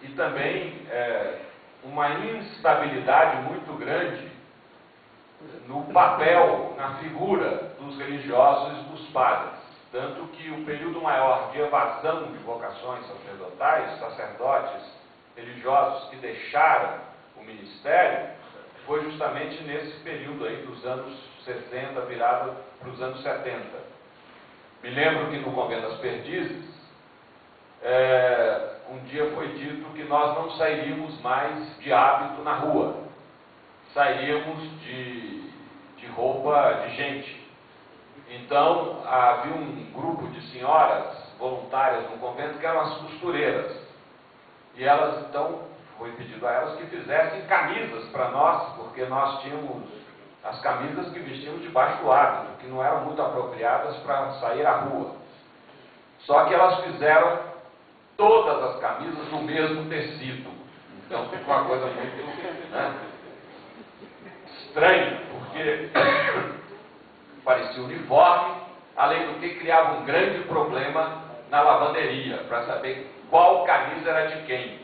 e também uma instabilidade muito grande no papel, na figura dos religiosos e dos padres. Tanto que o período maior de evasão de vocações sacerdotais, sacerdotes religiosos que deixaram o ministério, foi justamente nesse período aí dos anos 60, virado para os anos 70. Me lembro que no Convento das Perdizes, um dia foi dito que nós não sairíamos mais de hábito na rua, sairíamos de roupa de gente. Então, havia um grupo de senhoras voluntárias no convento que eram as costureiras. E elas, então, foi pedido a elas que fizessem camisas para nós, porque nós tínhamos as camisas que vestíamos debaixo do hábito, que não eram muito apropriadas para sair à rua. Só que elas fizeram todas as camisas do mesmo tecido. Então ficou uma coisa muito estranha, porque parecia uniforme, além do que criava um grande problema na lavanderia, para saber qual camisa era de quem.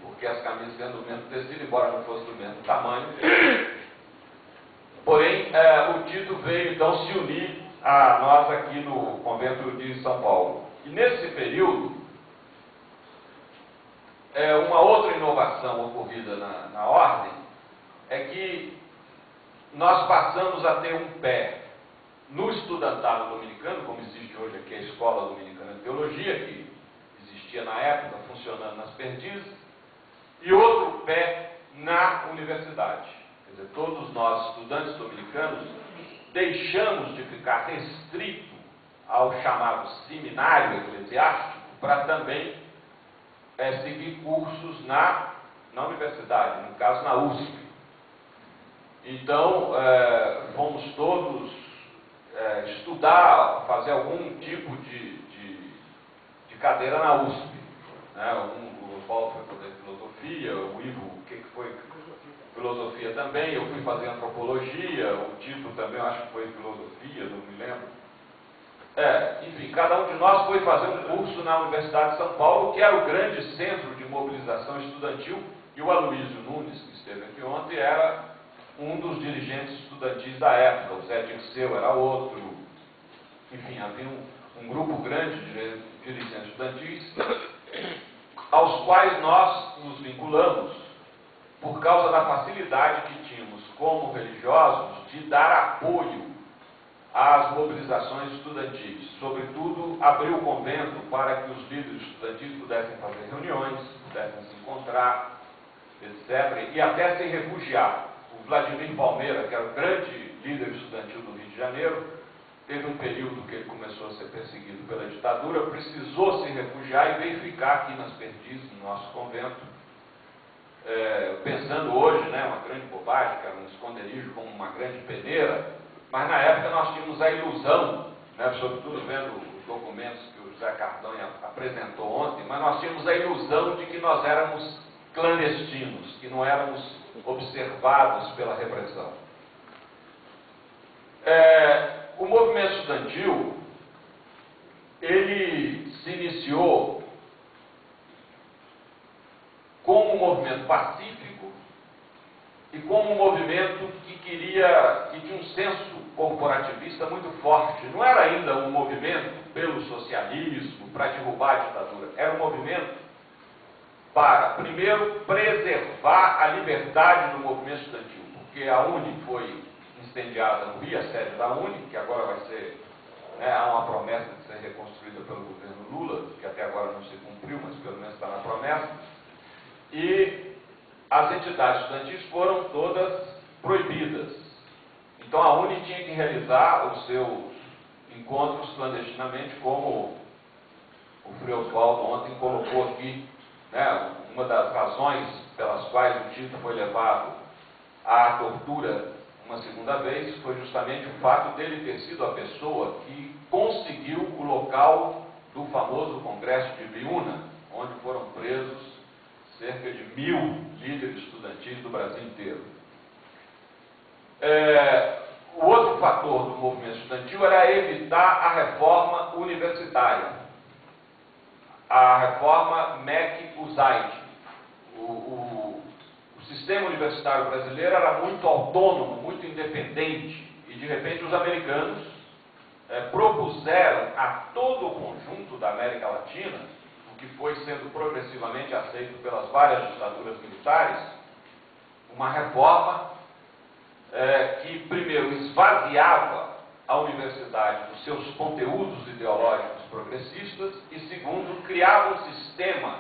Porque as camisas eram do mesmo tecido, embora não fosse do mesmo tamanho. Porém, o Tito veio então se unir a nós aqui no convento de São Paulo. E nesse período, uma outra inovação ocorrida na ordem é que nós passamos a ter um pé no estudantado dominicano, como existe hoje aqui a Escola Dominicana de Teologia, que existia na época, funcionando nas Perdizes, e outro pé na universidade. Quer dizer, todos nós, estudantes dominicanos, deixamos de ficar restrito ao chamado seminário eclesiástico para também seguir cursos na universidade, no caso na USP. Então, fomos todos estudar, fazer algum tipo de cadeira na USP. O Paulo foi fazer filosofia, o Ivo, o que foi? Filosofia também, eu fui fazer antropologia, o Tito também, eu acho que foi filosofia, não me lembro. Enfim, cada um de nós foi fazer um curso na Universidade de São Paulo, que era o grande centro de mobilização estudantil, e o Aloysio Nunes, que esteve aqui ontem, era um dos dirigentes estudantis da época, o Zé Dirceu era outro. Enfim, havia um grupo grande de dirigentes estudantis, aos quais nós nos vinculamos, por causa da facilidade que tínhamos como religiosos de dar apoio às mobilizações estudantis. Sobretudo, abrir o convento para que os líderes estudantis pudessem fazer reuniões, pudessem se encontrar, etc., e até se refugiar. O Vladimir Palmeira, que era o grande líder estudantil do Rio de Janeiro, teve um período que ele começou a ser perseguido pela ditadura, precisou se refugiar e veio ficar aqui nas Perdizes, no nosso convento, pensando hoje, uma grande bobagem, que era um esconderijo como uma grande peneira, mas na época nós tínhamos a ilusão, sobretudo vendo os documentos que o José Cardanha apresentou ontem, mas nós tínhamos a ilusão de que nós éramos clandestinos, que não éramos observados pela repressão. O movimento estudantil, ele se iniciou como um movimento pacífico e como um movimento que tinha um senso corporativista muito forte. Não era ainda um movimento pelo socialismo, para derrubar a ditadura. Era um movimento para, primeiro, preservar a liberdade do movimento estudantil, porque a UNE foi incendiada no Rio, a sede da UNE, que agora vai ser, há uma promessa de ser reconstruída pelo governo Lula, que até agora não se cumpriu, mas pelo menos está na promessa, e as entidades estudantis foram todas proibidas. Então a UNE tinha que realizar os seus encontros clandestinamente, como o Frei Oswaldo ontem colocou aqui, uma das razões pelas quais o Tito foi levado à tortura uma segunda vez foi justamente o fato dele ter sido a pessoa que conseguiu o local do famoso Congresso de Biúna, onde foram presos cerca de 1000 líderes estudantis do Brasil inteiro. O outro fator do movimento estudantil era evitar a reforma universitária. a reforma MEC-USAID. O sistema universitário brasileiro era muito autônomo, muito independente, e de repente os americanos propuseram a todo o conjunto da América Latina, o que foi sendo progressivamente aceito pelas várias ditaduras militares, uma reforma que primeiro esvaziava a universidade dos seus conteúdos ideológicos progressistas e segundo, criava um sistema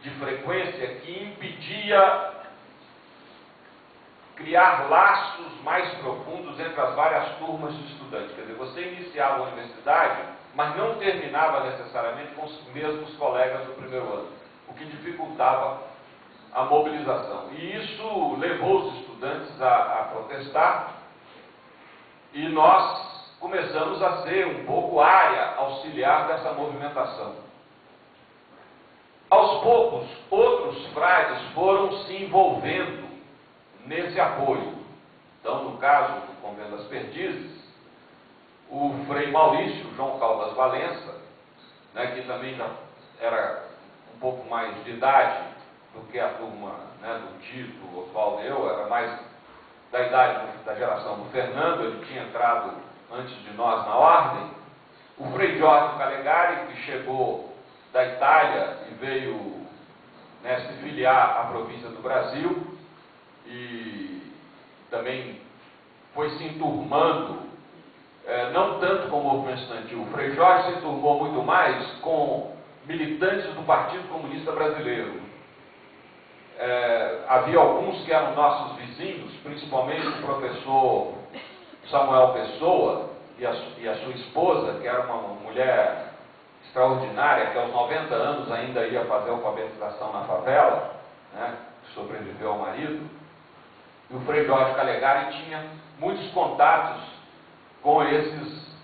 de frequência que impedia criar laços mais profundos entre as várias turmas de estudantes. Quer dizer, você iniciava a universidade, mas não terminava necessariamente com os mesmos colegas do primeiro ano, o que dificultava a mobilização. E isso levou os estudantes a protestar, e nós começamos a ser um pouco área auxiliar dessa movimentação. Aos poucos, outros frades foram se envolvendo nesse apoio. Então, no caso do Convento das Perdizes, o Frei Maurício, João Caldas Valença, que também já era um pouco mais de idade do que a turma do Tito, Oswaldo e eu, era mais da idade da geração do Fernando, ele tinha entrado antes de nós na ordem. O Frei Giorgio Calegari, que chegou da Itália e veio se filiar à província do Brasil, e também foi se enturmando, não tanto com o movimento estudantil. O Frei Jorge se enturmou muito mais com militantes do Partido Comunista Brasileiro. Havia alguns que eram nossos vizinhos, principalmente o professor Samuel Pessoa e a sua esposa, que era uma mulher extraordinária, que aos 90 anos ainda ia fazer alfabetização na favela, sobreviveu ao marido. E o Frei Jorge Calegari tinha muitos contatos com esses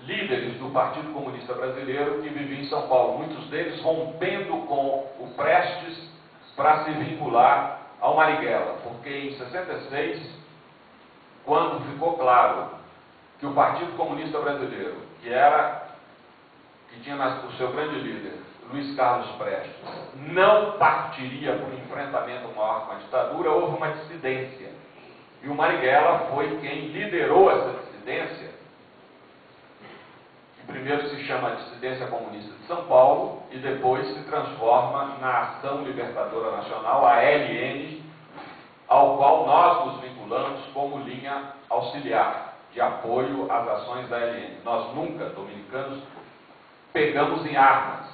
líderes do Partido Comunista Brasileiro que viviam em São Paulo, muitos deles rompendo com o Prestes para se vincular ao Marighella, porque em 66, quando ficou claro que o Partido Comunista Brasileiro, que tinha o seu grande líder, Luiz Carlos Prestes, não partiria para um enfrentamento maior com a ditadura, houve uma dissidência. E o Marighella foi quem liderou essa dissidência, que primeiro se chama Dissidência Comunista de São Paulo e depois se transforma na Ação Libertadora Nacional, a ALN, ao qual nós nos vinculamos como linha auxiliar de apoio às ações da ALN. Nós nunca, dominicanos, pegamos em armas.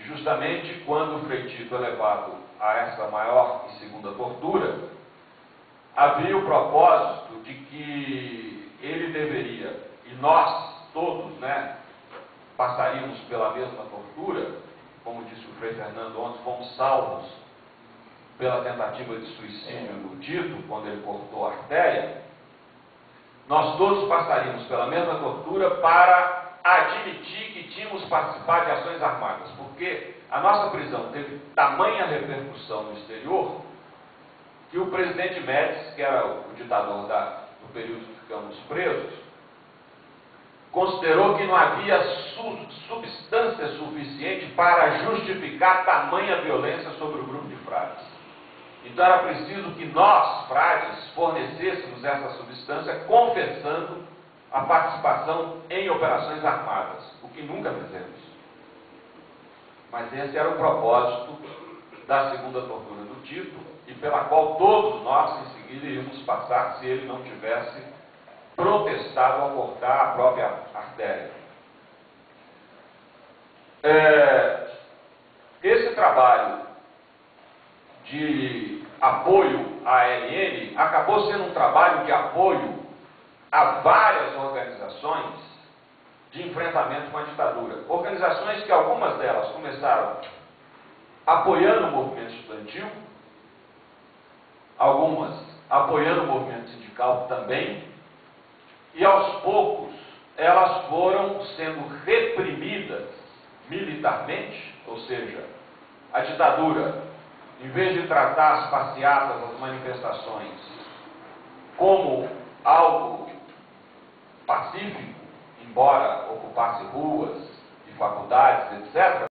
Justamente quando o Frei Tito é levado a essa maior e segunda tortura, havia o propósito de que ele deveria, e nós todos, passaríamos pela mesma tortura, como disse o Frei Fernando ontem, fomos salvos pela tentativa de suicídio do Tito, quando ele cortou a artéria. Nós todos passaríamos pela mesma tortura para admitir que tínhamos participado de ações armadas, porque a nossa prisão teve tamanha repercussão no exterior que o presidente Médici, que era o ditador do período que ficamos presos, considerou que não havia substância suficiente para justificar tamanha violência sobre o grupo de frades. Então era preciso que nós, frades, fornecêssemos essa substância confessando a participação em operações armadas, o que nunca fizemos. Mas esse era o propósito da segunda tortura do Tito, e pela qual todos nós, em seguida, iríamos passar se ele não tivesse protestado ao cortar a própria artéria. Esse trabalho de apoio à ALN acabou sendo um trabalho de apoio a várias organizações de enfrentamento com a ditadura. Organizações que algumas delas começaram apoiando o movimento estudantil, algumas apoiando o movimento sindical também, e aos poucos elas foram sendo reprimidas militarmente, ou seja, a ditadura, em vez de tratar as passeatas, as manifestações, como algo pacífico, embora ocupasse ruas e faculdades, etc.,